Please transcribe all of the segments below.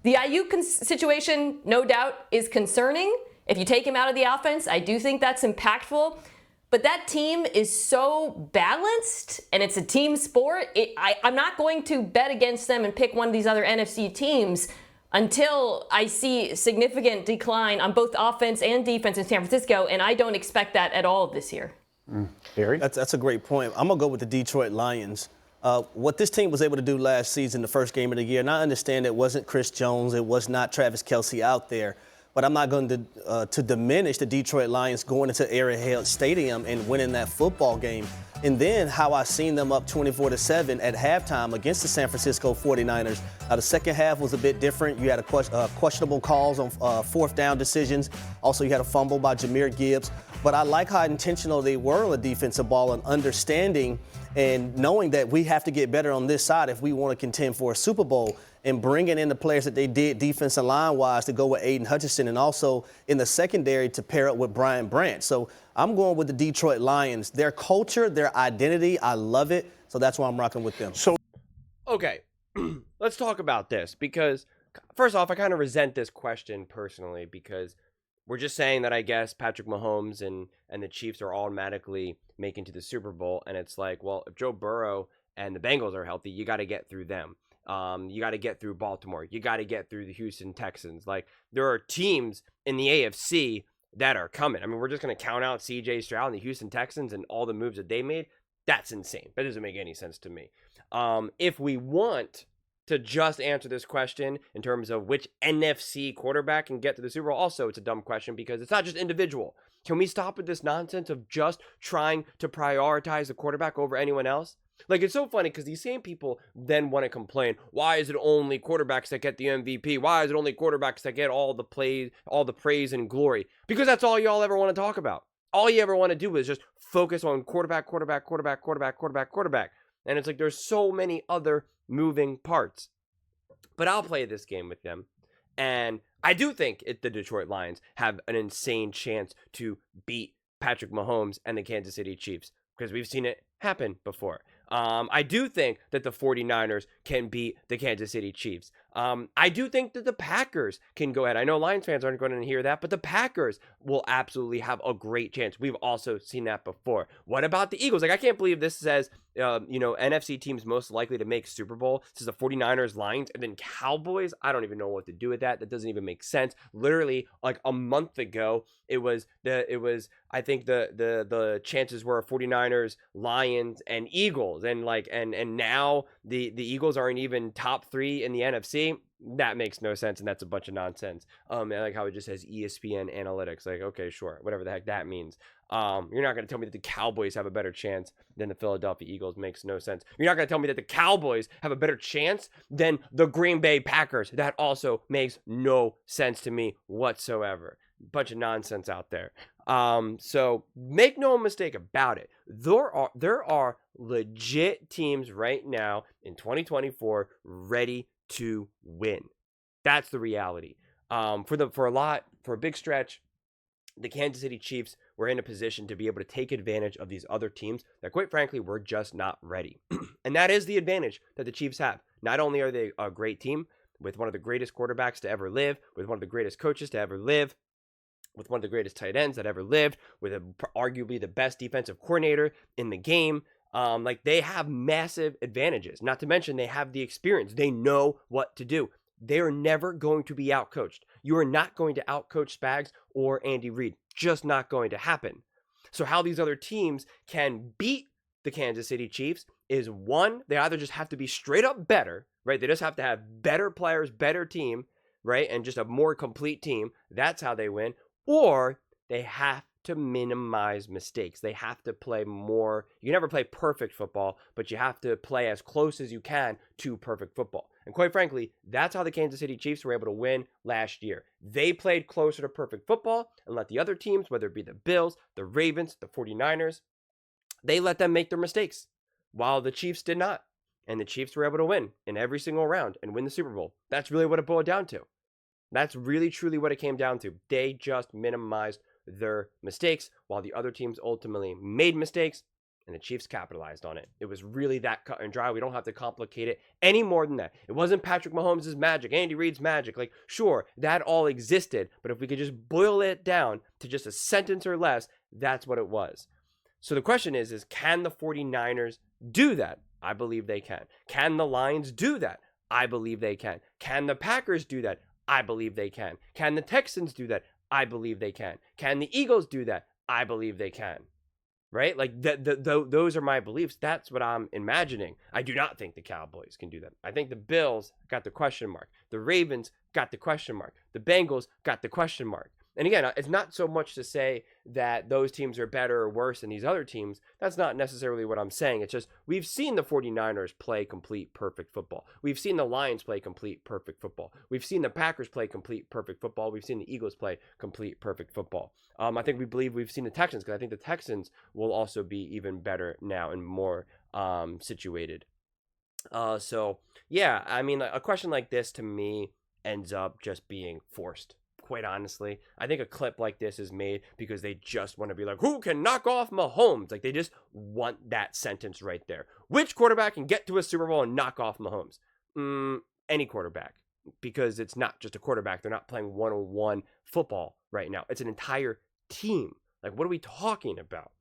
The Ayuk situation, no doubt, is concerning. If you take him out of the offense, I do think that's impactful. But that team is so balanced, and it's a team sport. I'm not going to bet against them and pick one of these other NFC teams until I see significant decline on both offense and defense in San Francisco, and I don't expect that at all this year. Barry? That's a great point. I'm going to go with the Detroit Lions. What this team was able to do last season, the first game of the year, and I understand it wasn't Chris Jones, it was not Travis Kelce out there, but I'm not going to diminish the Detroit Lions going into Arrowhead Stadium and winning that football game. And then how I seen them up 24-7 at halftime against the San Francisco 49ers. The second half was a bit different. You had questionable calls on fourth down decisions. Also, you had a fumble by Jahmyr Gibbs. But I like how intentional they were on the defensive ball and understanding and knowing that we have to get better on this side if we want to contend for a Super Bowl, and bringing in the players that they did defensive line-wise to go with Aiden Hutchinson, and also in the secondary to pair up with Brian Branch. So I'm going with the Detroit Lions. Their culture, their identity, I love it. So that's why I'm rocking with them. Okay, let's talk about this, because first off, I kind of resent this question personally, because we're just saying that I guess Patrick Mahomes and the Chiefs are automatically making to the Super Bowl, and it's like, well, if Joe Burrow and the Bengals are healthy, you got to get through them. You got to get through Baltimore. You got to get through the Houston Texans. Like, there are teams in the AFC that are coming. I mean, we're just going to count out C.J. Stroud and the Houston Texans and all the moves that they made. That's insane. That doesn't make any sense to me. If we want to just answer this question in terms of which NFC quarterback can get to the Super Bowl, also, it's a dumb question because it's not just individual. Can we stop with this nonsense of just trying to prioritize the quarterback over anyone else? Like, it's so funny because these same people then want to complain, why is it only quarterbacks that get the MVP? Why is it only quarterbacks that get all the praise and glory? Because that's all y'all ever want to talk about. All you ever want to do is just focus on quarterback. And it's like there's so many other moving parts. But I'll play this game with them. And I do think the Detroit Lions have an insane chance to beat Patrick Mahomes and the Kansas City Chiefs, because we've seen it happen before. I do think that the 49ers can beat the Kansas City Chiefs. I do think that the Packers can go ahead. I know Lions fans aren't going to hear that, but the Packers will absolutely have a great chance. We've also seen that before. What about the Eagles? Like, I can't believe this says, NFC teams most likely to make Super Bowl. This is the 49ers, Lions, and then Cowboys. I don't even know what to do with that. That doesn't even make sense. Literally, like a month ago, I think the chances were 49ers, Lions, and Eagles. And now the Eagles aren't even top 3 in the NFC. That makes no sense, and that's a bunch of nonsense. I like how it just says ESPN analytics. Like, okay, sure, whatever the heck that means. You're not going to tell me that the Cowboys have a better chance than the Philadelphia Eagles. Makes no sense. You're not going to tell me that the Cowboys have a better chance than the Green Bay Packers. That also makes no sense to me whatsoever. Bunch of nonsense out there. So make no mistake about it. There are legit teams right now in 2024 ready to win. That's the reality. For a big stretch, the Kansas City Chiefs were in a position to be able to take advantage of these other teams that, quite frankly, were just not ready. And that is the advantage that the Chiefs have. Not only are they a great team with one of the greatest quarterbacks to ever live, with one of the greatest coaches to ever live, with one of the greatest tight ends that ever lived, with arguably the best defensive coordinator in the game. They have massive advantages. Not to mention they have the experience. They know what to do. They are never going to be outcoached. You are not going to outcoach Spags or Andy Reid. Just not going to happen. So how these other teams can beat the Kansas City Chiefs is, one, they either just have to be straight up better, right? They just have to have better players, better team, right? And just a more complete team. That's how they win. Or they have to minimize mistakes. They have to play more. You can never play perfect football, but you have to play as close as you can to perfect football. And quite frankly, that's how the Kansas City Chiefs were able to win last year. They played closer to perfect football and let the other teams, whether it be the Bills, the Ravens, the 49ers, they let them make their mistakes, while the Chiefs did not. And the Chiefs were able to win in every single round and win the Super Bowl. That's really what it boiled down to. That's really, truly what it came down to. They just minimized their mistakes, while the other teams ultimately made mistakes And the Chiefs capitalized on it. It was really that cut and dry. We don't have to complicate it any more than that. It wasn't Patrick Mahomes' magic, Andy Reid's magic. Like, sure, that all existed, but if we could just boil it down to just a sentence or less, that's what it was. So the question is can the 49ers do that? I believe they can. Can the Lions do that? I believe they can. Can the Packers do that? I believe they can. Can the Texans do that? I believe they can. Can the Eagles do that? I believe they can. Right? Like, those are my beliefs. That's what I'm imagining. I do not think the Cowboys can do that. I think the Bills got the question mark. The Ravens got the question mark. The Bengals got the question mark. And again, it's not so much to say that those teams are better or worse than these other teams. That's not necessarily what I'm saying. It's just we've seen the 49ers play complete perfect football. We've seen the Lions play complete perfect football. We've seen the Packers play complete perfect football. We've seen the Eagles play complete perfect football. I think we've seen the Texans, because I think the Texans will also be even better now and more situated. So, yeah, I mean, a question like this to me ends up just being forced. Quite honestly, I think a clip like this is made because they just want to be like, who can knock off Mahomes? Like, they just want that sentence right there. Which quarterback can get to a Super Bowl and knock off Mahomes? Any quarterback, because it's not just a quarterback. They're not playing one-on-one football right now. It's an entire team. Like, what are we talking about?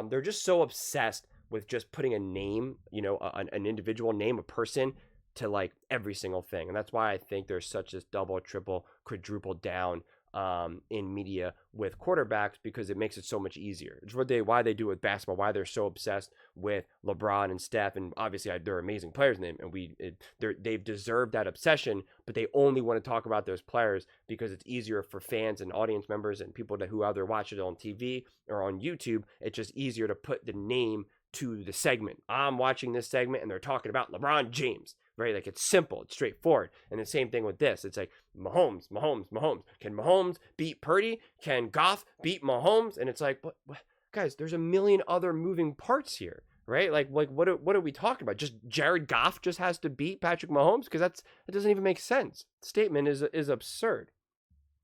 They're just so obsessed with just putting a name, an individual name, a person, to like every single thing. And that's why I think there's such this double, triple, quadruple down in media with quarterbacks, because it makes it so much easier. It's why they do it with basketball, why they're so obsessed with LeBron and Steph. And obviously they're amazing players, and they've deserved that obsession, but they only want to talk about those players because it's easier for fans and audience members and people who either watch it on TV or on YouTube. It's just easier to put the name to the segment. I'm watching this segment and they're talking about LeBron James, right? Like, it's simple, it's straightforward. And the same thing with this. It's like Mahomes. Can Mahomes beat Purdy? Can Goff beat Mahomes? And it's like, what? Guys, there's a million other moving parts here, right? Like what are we talking about? Just Jared Goff just has to beat Patrick Mahomes? Because it doesn't even make sense. The statement is absurd.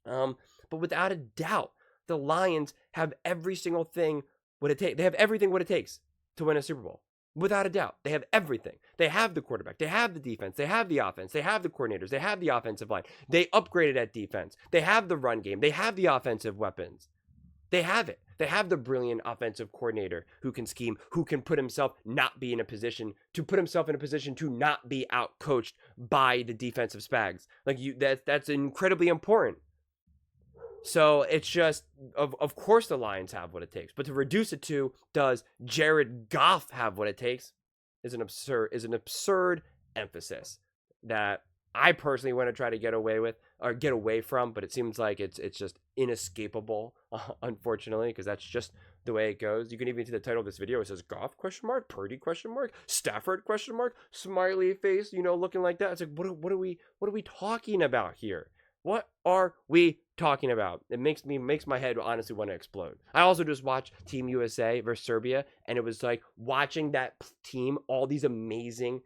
But without a doubt, the Lions have every single thing what it takes. They have everything what it takes to win a Super Bowl. Without a doubt. They have everything. They have the quarterback. They have the defense. They have the offense. They have the coordinators. They have the offensive line. They upgraded at defense. They have the run game. They have the offensive weapons. They have it. They have the brilliant offensive coordinator who can scheme, who can put himself in a position to not be outcoached by the defensive spags. Like, that's incredibly important. So it's just, of course the Lions have what it takes, but to reduce it to, does Jared Goff have what it takes, is an absurd emphasis that I personally want to try to get away from, but it seems like it's just inescapable, unfortunately, because that's just the way it goes. You can even see the title of this video. It says Goff ? Purdy ? Stafford ? Smiley face, looking like that. It's like, what are we talking about here? What are we talking about? It makes my head honestly want to explode. I also just watched Team USA versus Serbia, and it was like watching that team, all these amazing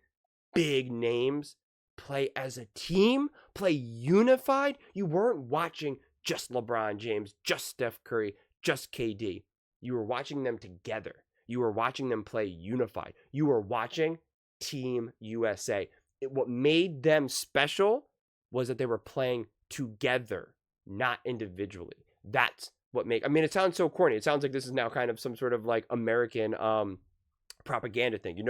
big names, play as a team, play unified. You weren't watching just LeBron James, just Steph Curry, just KD. You were watching them together. You were watching them play unified. You were watching Team USA. What made them special was that they were playing together, not individually. That's what it sounds so corny. It sounds like this is now kind of some sort of like American propaganda thing.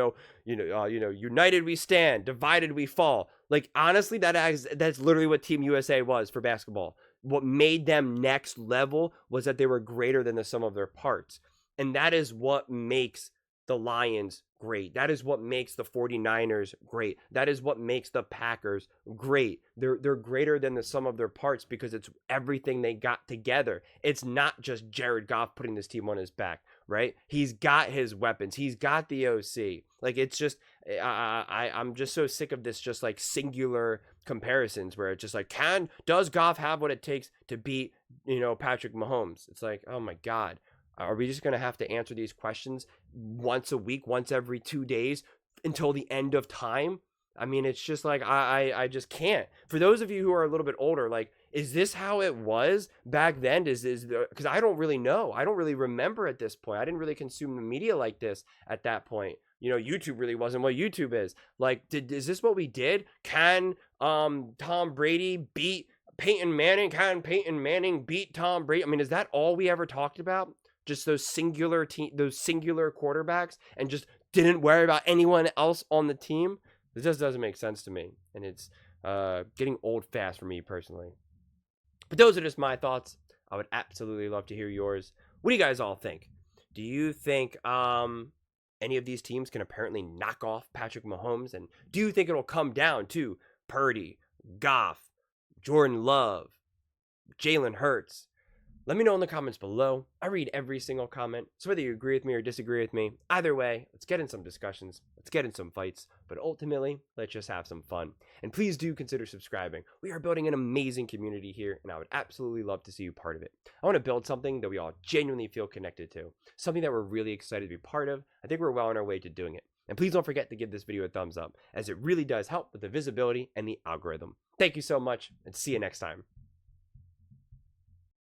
United we stand, divided we fall. Like, honestly, that's literally what Team USA was for basketball. What made them next level was that they were greater than the sum of their parts. And that is what makes the Lions great. That is what makes the 49ers great. That is what makes the Packers great. They're greater than the sum of their parts because it's everything they got together. It's not just Jared Goff putting this team on his back, right? He's got his weapons. He's got the OC. Like, it's just, I'm just so sick of this just like singular comparisons where it's just like, does Goff have what it takes to beat, Patrick Mahomes? It's like, oh my God. Are we just going to have to answer these questions once a week, once every 2 days until the end of time? I mean, it's just like, I just can't. For those of you who are a little bit older, like, Is this how it was back then? Because I don't really know. I don't really remember at this point. I didn't really consume the media like this at that point. You know, YouTube really wasn't what YouTube is. Like, is this what we did? Can Tom Brady beat Peyton Manning? Can Peyton Manning beat Tom Brady? I mean, is that all we ever talked about? Just those singular quarterbacks, and just didn't worry about anyone else on the team? This just doesn't make sense to me, and it's getting old fast for me personally. But those are just my thoughts. I would absolutely love to hear yours. What do you guys all think? Do you think any of these teams can apparently knock off Patrick Mahomes? And do you think it'll come down to Purdy, Goff, Jordan Love, Jalen Hurts? Let me know in the comments below. I read every single comment. So whether you agree with me or disagree with me, either way, let's get in some discussions. Let's get in some fights. But ultimately, let's just have some fun. And please do consider subscribing. We are building an amazing community here, and I would absolutely love to see you part of it. I want to build something that we all genuinely feel connected to. Something that we're really excited to be part of. I think we're well on our way to doing it. And please don't forget to give this video a thumbs up, as it really does help with the visibility and the algorithm. Thank you so much, and see you next time.